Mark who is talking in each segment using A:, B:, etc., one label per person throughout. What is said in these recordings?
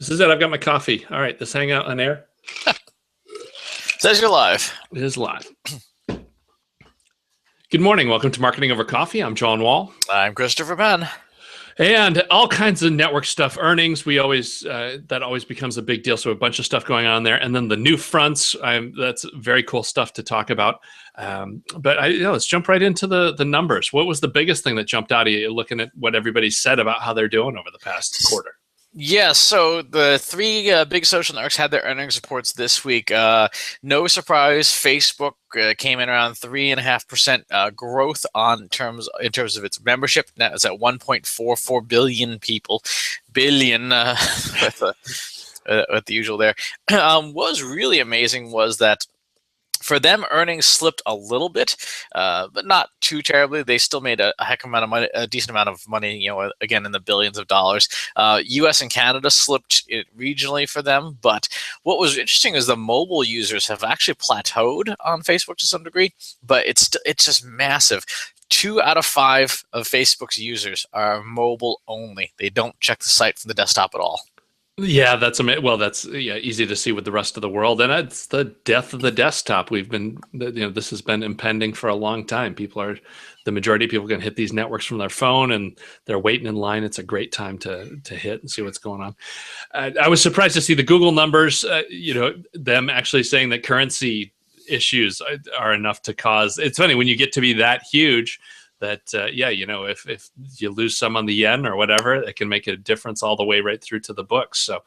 A: This is it. I've got my coffee. All right, this hangout on air.
B: Says you're live.
A: It is live. Good morning. Welcome to Marketing Over Coffee. I'm John Wall.
B: I'm Christopher Penn.
A: And all kinds of network stuff. Earnings, we always that always becomes a big deal. So a bunch of stuff going on there, and then the new fronts. That's very cool stuff to talk about. But let's jump right into the numbers. What was the biggest thing that jumped out at you, looking at what everybody said about how they're doing over the past quarter?
B: Yeah, so the three big social networks had their earnings reports this week. No surprise, Facebook came in around 3.5% growth in terms of its membership. Now it's at 1.44 billion people, with the usual there. What was really amazing was that for them, earnings slipped a little bit, but not too terribly. They still made a heck of amount of money, a decent amount of money, again, in the billions of dollars. US and Canada slipped regionally for them. But what was interesting is the mobile users have actually plateaued on Facebook to some degree, but it's just massive. 2 out of 5 of Facebook's users are mobile only. They don't check the site from the desktop at all.
A: Yeah, that's easy to see with the rest of the world, and it's the death of the desktop. This has been impending for a long time. The majority of people can hit these networks from their phone, and they're waiting in line. It's a great time to hit and see what's going on. I was surprised to see the Google numbers. Them actually saying that currency issues are enough to cause. It's funny when you get to be that huge. That if you lose some on the yen or whatever, it can make a difference all the way right through to the books. So,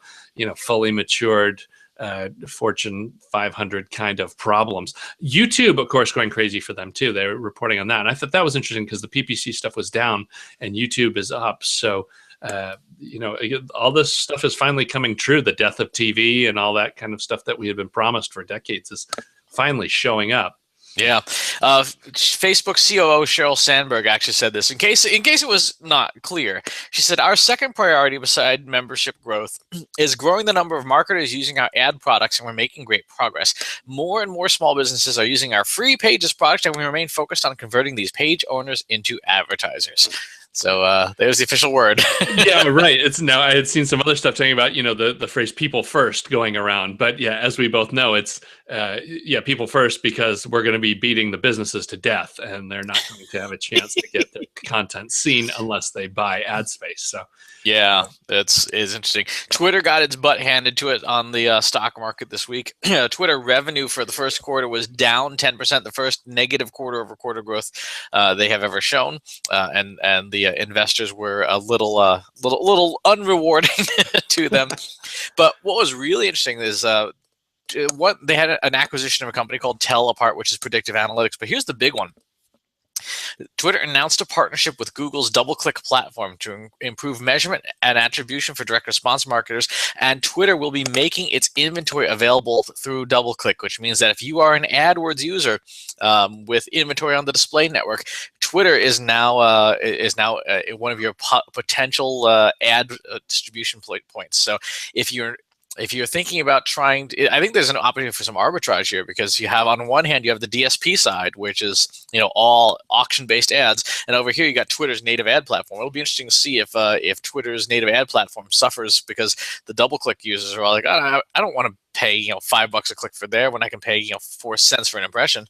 A: fully matured Fortune 500 kind of problems. YouTube, of course, going crazy for them too. They were reporting on that, and I thought that was interesting because the PPC stuff was down and YouTube is up. So, all this stuff is finally coming true. The death of TV and all that kind of stuff that we had been promised for decades is finally showing up.
B: Yeah, Facebook COO Sheryl Sandberg actually said this in case it was not clear. She said, "Our second priority beside membership growth is growing the number of marketers using our ad products, and we're making great progress. More and more small businesses are using our free Pages product, and we remain focused on converting these page owners into advertisers." So there's the official word.
A: Yeah, right. I had seen some other stuff talking about, the phrase people first going around. But yeah, as we both know, it's people first because we're going to be beating the businesses to death, and they're not going to have a chance to get their content seen unless they buy ad space. So
B: yeah, it's interesting. Twitter got its butt handed to it on the stock market this week. Twitter revenue for the first quarter was down 10%, the first negative quarter-over-quarter growth they have ever shown, and the investors were a little unrewarding to them. But what was really interesting is they had an acquisition of a company called Tell Apart, which is predictive analytics. But here's the big one. Twitter announced a partnership with Google's DoubleClick platform to improve measurement and attribution for direct response marketers, and Twitter will be making its inventory available through DoubleClick, which means that if you are an AdWords user with inventory on the display network, Twitter is now one of your potential ad distribution points. So if you're thinking about trying to, I think there's an opportunity for some arbitrage here, because you have, on one hand, you have the DSP side, which is, all auction-based ads, and over here you got Twitter's native ad platform. It'll be interesting to see if Twitter's native ad platform suffers because the DoubleClick users are all like, I don't want to pay $5 a click for there when I can pay 4 cents for an impression.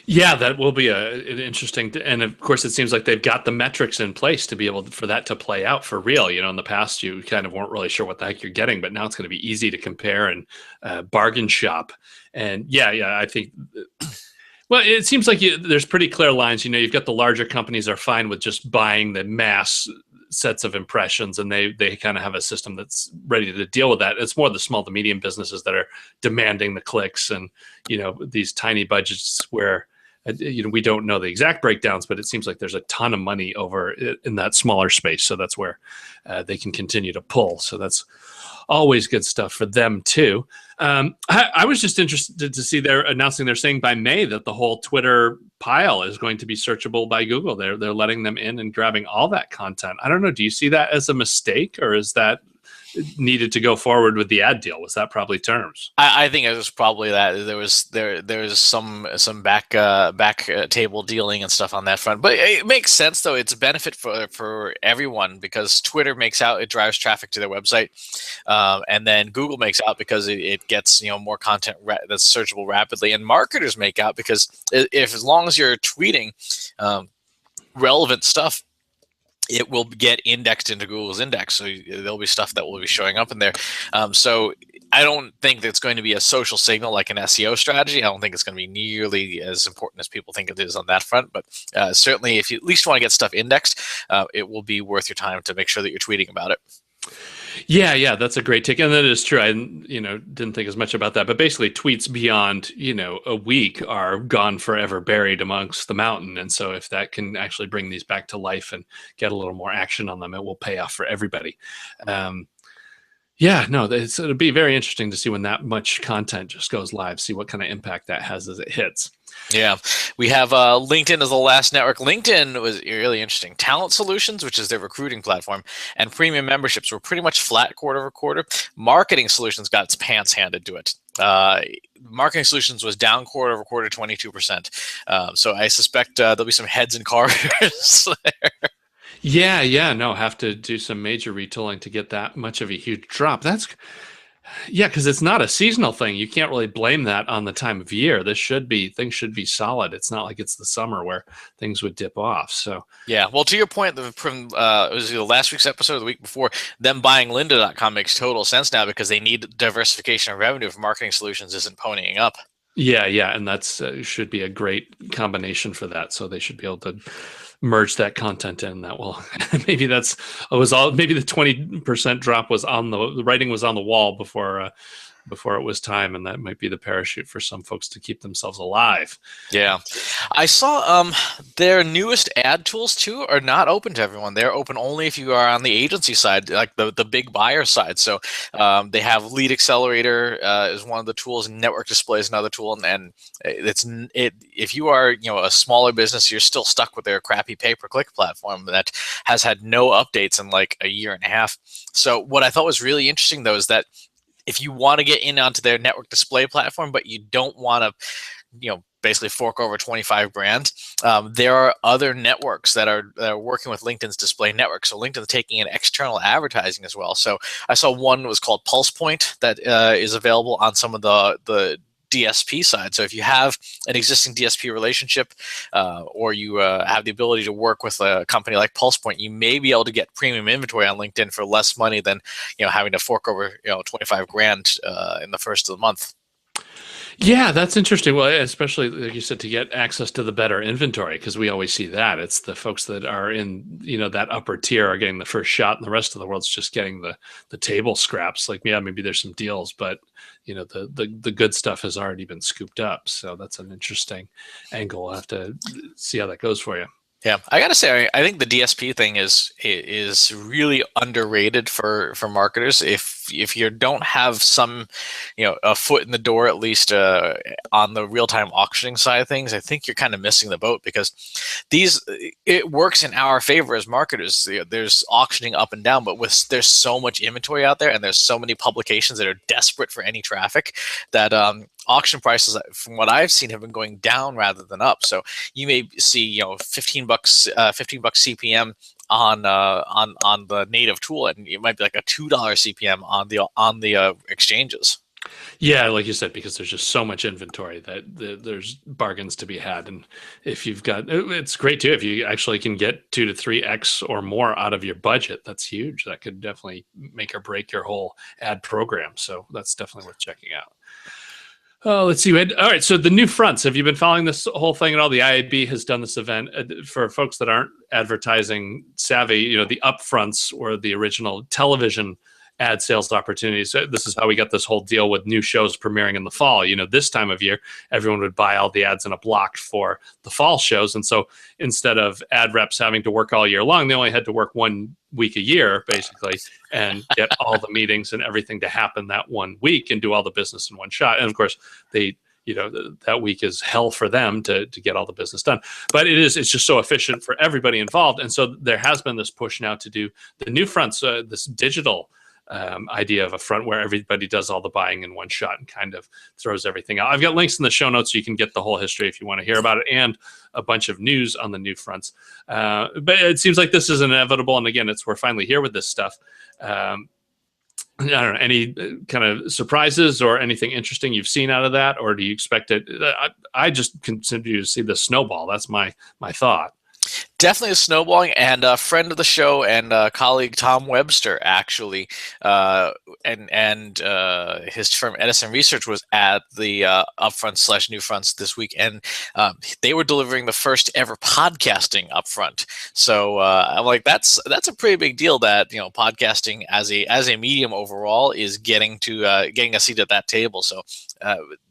A: Yeah, that will be an interesting, and of course, it seems like they've got the metrics in place to be able for that to play out for real. In the past, you kind of weren't really sure what the heck you're getting, but now it's going to be easy to compare and bargain shop. And I think. Well, it seems like there's pretty clear lines. You've got the larger companies are fine with just buying the mass sets of impressions, and they kind of have a system that's ready to deal with that. It's more the small to medium businesses that are demanding the clicks, and these tiny budgets where we don't know the exact breakdowns, but it seems like there's a ton of money over in that smaller space. So that's where they can continue to pull. So that's always good stuff for them too. I was just interested to see they're saying by May that the whole Twitter pile is going to be searchable by Google. They're letting them in and grabbing all that content. I don't know. Do you see that as a mistake, or is that needed to go forward with the ad deal? Was that probably terms?
B: I think it was probably that there was some back table dealing and stuff on that front, but it makes sense though. It's a benefit for everyone because Twitter makes out, it drives traffic to their website, and then Google makes out because it gets more content that's searchable rapidly, and marketers make out because if as long as you're tweeting relevant stuff, it will get indexed into Google's index. So there'll be stuff that will be showing up in there. So I don't think that's going to be a social signal like an SEO strategy. I don't think it's going to be nearly as important as people think it is on that front. But certainly, if you at least want to get stuff indexed, it will be worth your time to make sure that you're tweeting about it.
A: Yeah, that's a great take, and that is true. I didn't think as much about that, but basically, tweets beyond a week are gone forever, buried amongst the mountain. And so, if that can actually bring these back to life and get a little more action on them, it will pay off for everybody. It'll be very interesting to see when that much content just goes live, see what kind of impact that has as it hits.
B: Yeah, we have LinkedIn as the last network. LinkedIn was really interesting. Talent Solutions, which is their recruiting platform, and premium memberships were pretty much flat quarter over quarter. Marketing Solutions got its pants handed to it. Marketing Solutions was down quarter over quarter, 22%. So I suspect there'll be some heads and corridors there.
A: Have to do some major retooling to get that much of a huge drop. Because it's not a seasonal thing. You can't really blame that on the time of year. Things should be solid. It's not like it's the summer where things would dip off. So
B: yeah, well, to your point, from it was either last week's episode or the week before, them buying Lynda.com makes total sense now because they need diversification of revenue if Marketing Solutions isn't ponying up.
A: Yeah, and that's should be a great combination for that. So they should be able to merge that content in. That will maybe the 20% drop was the writing was on the wall before it was time, and that might be the parachute for some folks to keep themselves alive.
B: Yeah, I saw their newest ad tools too are not open to everyone. They're open only if you are on the agency side, like the big buyer side. So they have Lead Accelerator is one of the tools, and Network Display is another tool, and if you are a smaller business, you're still stuck with their crappy pay-per-click platform that has had no updates in like a year and a half. So what I thought was really interesting though is that if you want to get in onto their network display platform, but you don't want to, basically fork over 25 grand, there are other networks that are working with LinkedIn's display network. So LinkedIn's taking in external advertising as well. So I saw one was called PulsePoint that is available on some of the DSP side. So if you have an existing DSP relationship or you have the ability to work with a company like PulsePoint, you may be able to get premium inventory on LinkedIn for less money than having to fork over 25 grand in the first of the month.
A: Yeah, that's interesting. Well, especially like you said, to get access to the better inventory, because we always see that it's the folks that are in that upper tier are getting the first shot, and the rest of the world's just getting the table scraps. Like, yeah, maybe there's some deals, but the good stuff has already been scooped up. So that's an interesting angle. We'll have to see how that goes for you.
B: Yeah, I gotta say, I think the DSP thing is really underrated for marketers. If you don't have some, a foot in the door at least on the real time auctioning side of things, I think you're kind of missing the boat because it works in our favor as marketers. There's auctioning up and down, but there's so much inventory out there, and there's so many publications that are desperate for any traffic that auction prices, from what I've seen, have been going down rather than up. So you may see, $15 CPM on the native tool, and it might be like a $2 CPM on the exchanges.
A: Yeah, like you said, because there's just so much inventory that there's bargains to be had. And if you've got, it's great too, if you actually can get 2 to 3x or more out of your budget, that's huge. That could definitely make or break your whole ad program. So that's definitely worth checking out. Let's see. All right. So the new fronts, have you been following this whole thing at all? The IAB has done this event for folks that aren't advertising savvy, the upfronts or the original television ad sales opportunities. So this is how we got this whole deal with new shows premiering in the fall. This time of year, everyone would buy all the ads in a block for the fall shows. And so instead of ad reps having to work all year long, they only had to work 1 week a year, basically, and get all the meetings and everything to happen that 1 week and do all the business in one shot. And of course, that week is hell for them to get all the business done. But it's just so efficient for everybody involved. And so there has been this push now to do the new fronts, this digital idea of a front where everybody does all the buying in one shot and kind of throws everything out. I've got links in the show notes so you can get the whole history if you want to hear about it, and a bunch of news on the new fronts. But it seems like this is inevitable, and again, we're finally here with this stuff. I don't know, any kind of surprises or anything interesting you've seen out of that, or do you expect it? I just continue to see the snowball. That's my thought.
B: Definitely a snowballing, and a friend of the show and colleague Tom Webster actually, and his firm Edison Research was at the upfront / new fronts this week, and they were delivering the first ever podcasting upfront. So I'm like, that's a pretty big deal that podcasting as a medium overall is getting a seat at that table. So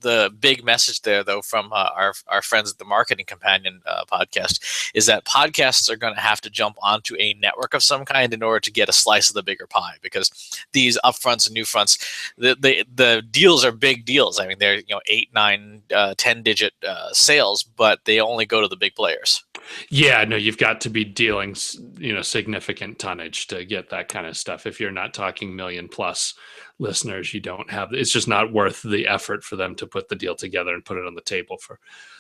B: the big message there, though, from our friends at the Marketing Companion podcast is that podcasts are going to have to jump onto a network of some kind in order to get a slice of the bigger pie, because these upfronts and new fronts, the deals are big deals. I mean, they're 8, 9, 10 digit sales, but they only go to the big players.
A: Yeah, no, you've got to be dealing significant tonnage to get that kind of stuff. If you're not talking million plus listeners, you don't have, it's just not worth the effort for them to put the deal together and put it on the table for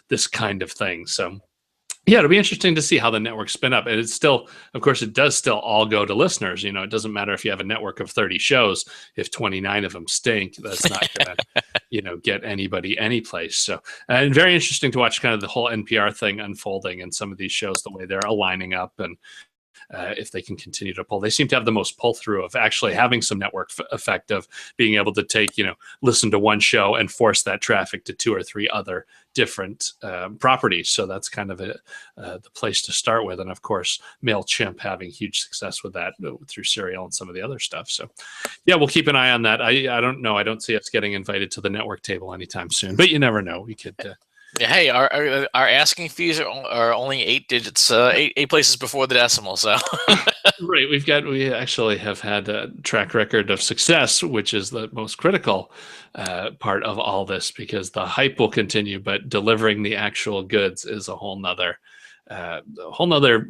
A: this kind of thing. So yeah, it'll be interesting to see how the networks spin up. And it's still, of course, it does still all go to listeners. It doesn't matter if you have a network of 30 shows, if 29 of them stink, that's not going to, get anybody anyplace. So, and very interesting to watch kind of the whole NPR thing unfolding and some of these shows, the way they're aligning up, and if they can continue to pull. They seem to have the most pull through of actually having some network effect of being able to take, listen to one show and force that traffic to 2 or 3 other different properties. So that's kind of the place to start with. And of course, MailChimp having huge success with that through Serial and some of the other stuff. So yeah, we'll keep an eye on that. I don't know. I don't see us getting invited to the network table anytime soon, but you never know. We could...
B: Hey, our asking fees are only 8 digits, 8 places before the decimal. So
A: right, we actually have had a track record of success, which is the most critical part of all this, because the hype will continue, but delivering the actual goods is a whole nother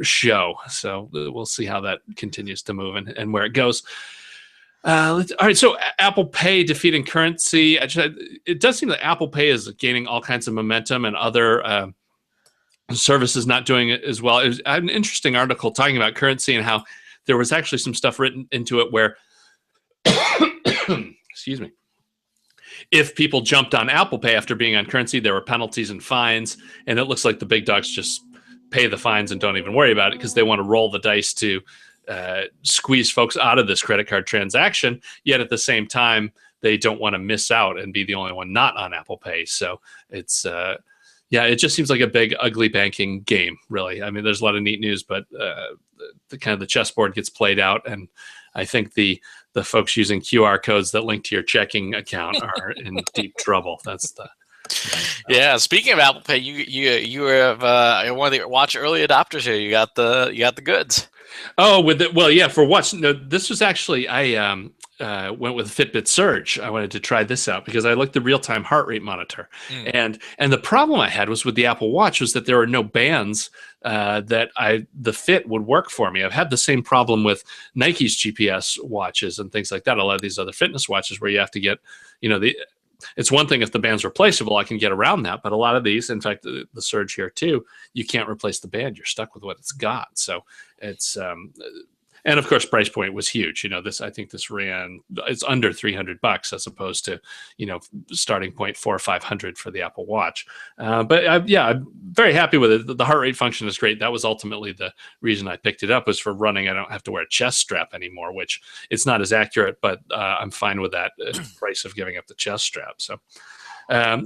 A: show. So we'll see how that continues to move and where it goes. All right, so Apple Pay defeating Currency. It does seem that Apple Pay is gaining all kinds of momentum, and other services not doing it as well. It was an interesting article talking about Currency and how there was actually some stuff written into it where, excuse me, if people jumped on Apple Pay after being on Currency, there were penalties and fines, and it looks like the big dogs just pay the fines and don't even worry about it because they want to roll the dice to squeeze folks out of this credit card transaction, yet at the same time they don't want to miss out and be the only one not on Apple Pay. So it's it just seems like a big ugly banking game, really. I mean, there's a lot of neat news, but the kind of the chessboard gets played out, and I think the folks using QR codes that link to your checking account are in deep trouble. That's the
B: yeah. Speaking of Apple Pay, you have one of the watch early adopters here. You got the goods.
A: Oh, for watch. No, this was actually I went with Fitbit Surge. I wanted to try this out because I liked the real-time heart rate monitor, and the problem I had was with the Apple Watch was that there are no bands that the Fit would work for me. I've had the same problem with Nike's GPS watches and things like that. A lot of these other fitness watches where you have to get, it's one thing if the band's replaceable, I can get around that. But a lot of these, in fact, the Surge here too, you can't replace the band. You're stuck with what it's got. So it's, and of course, price point was huge. I think this it's under $300 as opposed to, starting point $400 or $500 for the Apple Watch. But I'm very happy with it. The heart rate function is great. That was ultimately the reason I picked it up, was for running. I don't have to wear a chest strap anymore, which it's not as accurate, but I'm fine with that price of giving up the chest strap. So.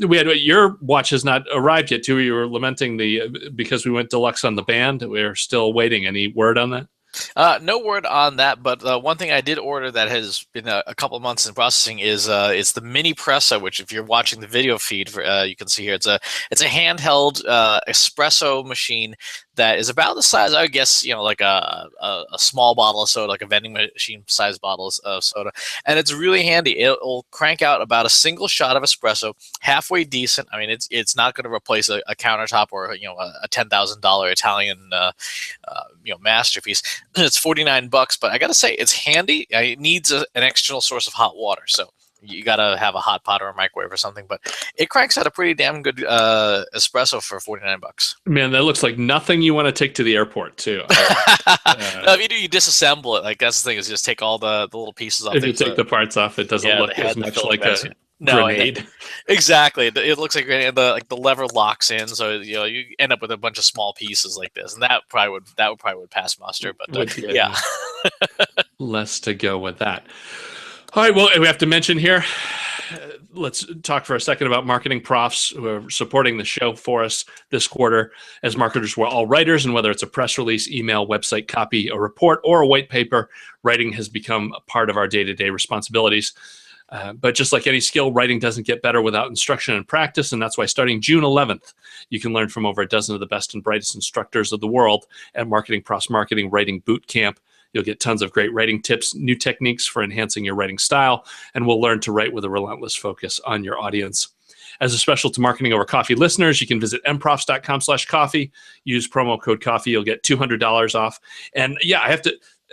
A: We had your watch has not arrived yet too. You were lamenting because we went deluxe on the band. We're still waiting. Any word on that?
B: No word on that, but one thing I did order that has been a couple of months in processing is it's the Mini Pressa, which if you're watching the video feed, you can see here. It's a handheld espresso machine that is about the size, I guess, like a small bottle of soda, like a vending machine size bottles of soda. And it's really handy. It'll crank out about a single shot of espresso, halfway decent. I mean, it's not going to replace a countertop or a $10,000 Italian masterpiece. It's $49, but I gotta say it's handy. It needs an external source of hot water, so you gotta have a hot pot or a microwave or something. But it cranks out a pretty damn good espresso for $49.
A: Man, that looks like nothing you want to take to the airport too.
B: No, if you do, you disassemble it. Like that's the thing, is just take all the little pieces off.
A: If you take the parts off, it doesn't look as much like a grenade.
B: Exactly. It looks like the lever locks in, so you end up with a bunch of small pieces like this, and that would pass muster. But yeah,
A: less to go with that. All right. Well, we have to mention here. Let's talk for a second about Marketing Profs, who are supporting the show for us this quarter. As marketers, we're all writers, and whether it's a press release, email, website copy, a report, or a white paper, writing has become a part of our day-to-day responsibilities. But just like any skill, writing doesn't get better without instruction and practice, and that's why starting June 11th, you can learn from over a dozen of the best and brightest instructors of the world at Marketing Profs Marketing Writing Boot Camp. You'll get tons of great writing tips, new techniques for enhancing your writing style, and we'll learn to write with a relentless focus on your audience. As a special to Marketing Over Coffee listeners, you can visit mprofs.com/coffee. Use promo code coffee. You'll get $200 off. And yeah,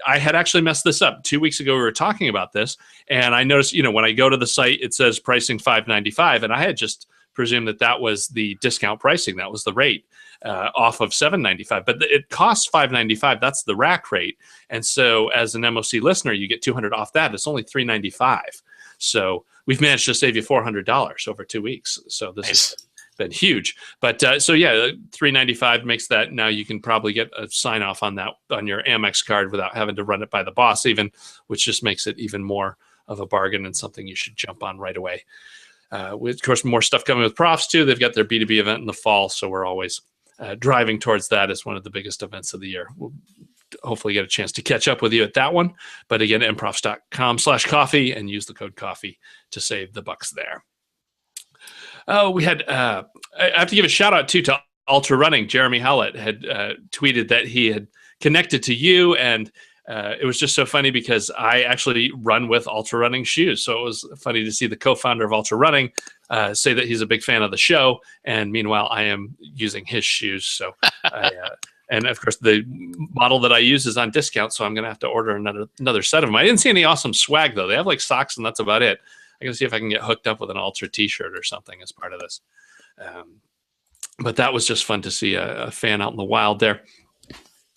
A: I had actually messed this up. 2 weeks ago, we were talking about this, and I noticed, when I go to the site, it says pricing $5.95, and I had just presumed that was the discount pricing. That was the rate off of $7.95, but it costs $5.95. That's the rack rate. And so as an MOC listener, you get $200 off that. It's only $3.95. So we've managed to save you $400 over 2 weeks. So this has been huge. But so yeah, $3.95 makes that now you can probably get a sign off on that on your Amex card without having to run it by the boss even, which just makes it even more of a bargain and something you should jump on right away. With, of course, more stuff coming with Profs too. They've got their B2B event in the fall, so we're always driving towards that as one of the biggest events of the year. We'll hopefully get a chance to catch up with you at that one. But again, mprofs.com/coffee and use the code coffee to save the bucks there. Oh, we had, I have to give a shout out too to Ultra Running. Jeremy Howlett had tweeted that he had connected to you, and it was just so funny because I actually run with Ultra Running shoes. So it was funny to see the co-founder of Ultra Running say that he's a big fan of the show. And meanwhile, I am using his shoes. So, and of course, the model that I use is on discount. So I'm going to have to order another set of them. I didn't see any awesome swag, though. They have like socks, and that's about it. I got to see if I can get hooked up with an Ultra t-shirt or something as part of this. But that was just fun to see a fan out in the wild there.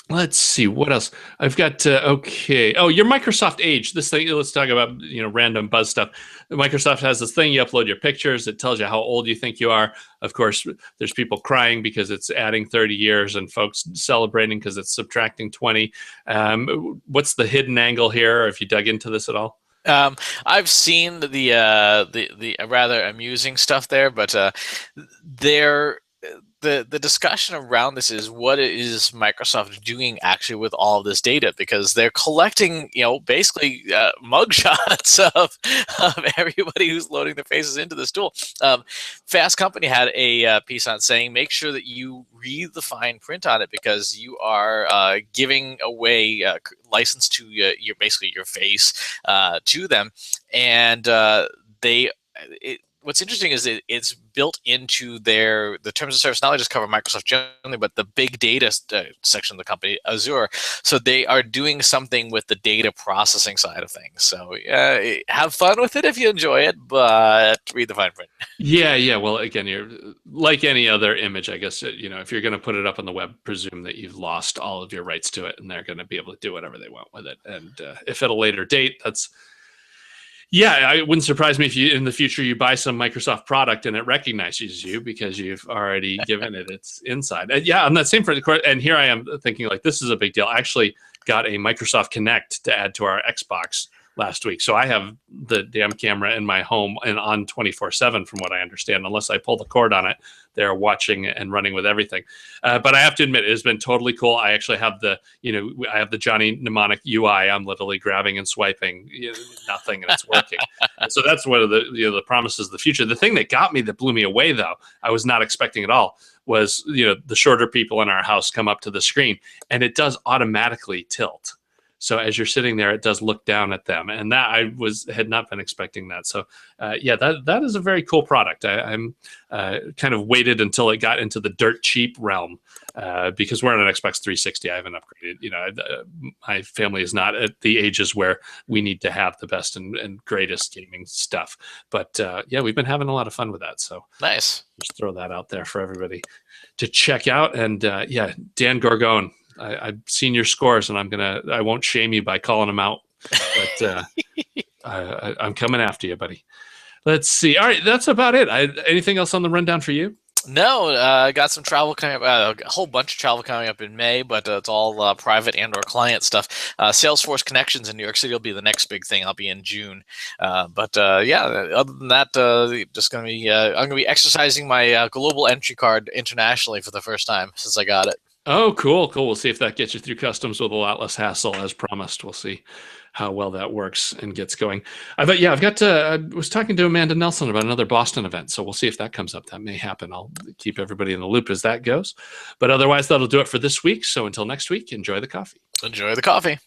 A: Let's see what else I've got. Okay. Oh, your Microsoft Age. This thing. Let's talk about random buzz stuff. Microsoft has this thing. You upload your pictures. It tells you how old you think you are. Of course, there's people crying because it's adding 30 years, and folks celebrating because it's subtracting 20. What's the hidden angle here? If you dug into this at all?
B: I've seen the rather amusing stuff there, but the discussion around this is what is Microsoft doing actually with all of this data, because they're collecting, basically mugshots of everybody who's loading their faces into this tool. Fast Company had a piece on saying, make sure that you read the fine print on it, because you are giving away license to your face to them, and what's interesting is it's built into the terms of service. Not only just cover Microsoft generally, but the big data section of the company, Azure. So they are doing something with the data processing side of things. So have fun with it if you enjoy it, but read the fine print. Yeah.
A: Well, again, you're like any other image, I guess. If you're going to put it up on the web, presume that you've lost all of your rights to it, and they're going to be able to do whatever they want with it. And if at a later date, it wouldn't surprise me if in the future you buy some Microsoft product and it recognizes you because you've already given it its inside. On that same front, and here I am thinking like this is a big deal. I actually got a Microsoft Kinect to add to our Xbox last week. So I have the damn camera in my home and on 24/7, from what I understand. Unless I pull the cord on it, they're watching and running with everything. But I have to admit, it has been totally cool. I actually have I have the Johnny Mnemonic UI. I'm literally grabbing and swiping nothing, and it's working. And so that's one of the promises of the future. The thing that got me, that blew me away, though, I was not expecting at all, was the shorter people in our house come up to the screen, and it does automatically tilt. So as you're sitting there, it does look down at them, and that had not been expecting that. So that is a very cool product. I'm kind of waited until it got into the dirt cheap realm, because we're on an Xbox 360. I haven't upgraded. My family is not at the ages where we need to have the best and greatest gaming stuff. But we've been having a lot of fun with that. So
B: nice.
A: Just throw that out there for everybody to check out. And Dan Gorgone, I've seen your scores, and I won't shame you by calling them out, but I'm coming after you, buddy. Let's see. All right, that's about it. Anything else on the rundown for you?
B: No, I got some travel coming up, a whole bunch of travel coming up in May, but it's all private and or client stuff. Salesforce Connections in New York City will be the next big thing. I'll be in June. But other than that, just going to be, I'm going to be exercising my global entry card internationally for the first time since I got it.
A: Oh, cool. We'll see if that gets you through customs with a lot less hassle, as promised. We'll see how well that works and gets going. I was talking to Amanda Nelson about another Boston event, so we'll see if that comes up. That may happen. I'll keep everybody in the loop as that goes. But otherwise, that'll do it for this week. So until next week, enjoy the coffee.
B: Enjoy the coffee.